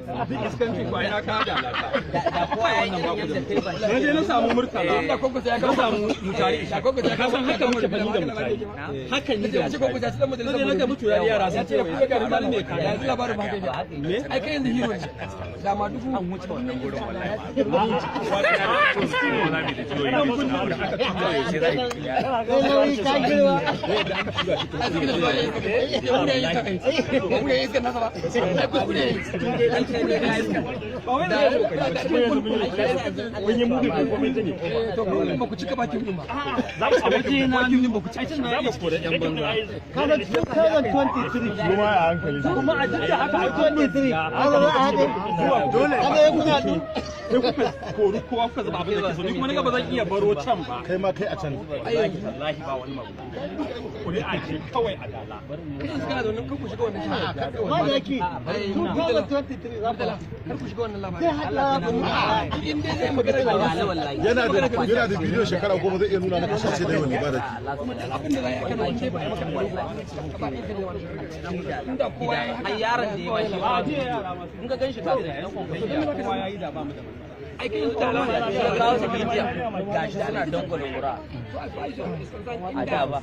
duk iskanci ko ai na ka da lata da kowa wannan ba ku da na je na samu murtala da kokko sai ka samu mutari da kokko sai ka san haka muke fani da mutari haka ni da kokko sai da mutari sai naka mutu yara sai ce ku ga ruban me ka yanzu labarin ba kai me ai kai yanzu hero ne da ma dubu an wuce wannan gurin koru kowa kuka zama abin da ke so ni kuma na ba zan iya baro can ba kai ma kai a can wallahi ba wani mabu kuri a ce kawai a dala kana da wannan kanku shiga wannan ba da yake 2023 za ka kar ku shiga wannan labarin sai hada in dai zai magana da wallahi yana da bidiyo shekara goma zai iya nuna maka sai dai wani ba da abin da zai kana wanda ba maka inda kowa ai yaron da ya bashi in ka ganshi ba kowa yayi da ba mu da ai kai da alama ya kawo ta bidiya gashi ana dangwala wura a da ba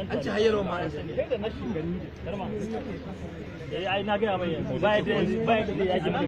an ci hayarwa ma ai na ga mai ba da ya ji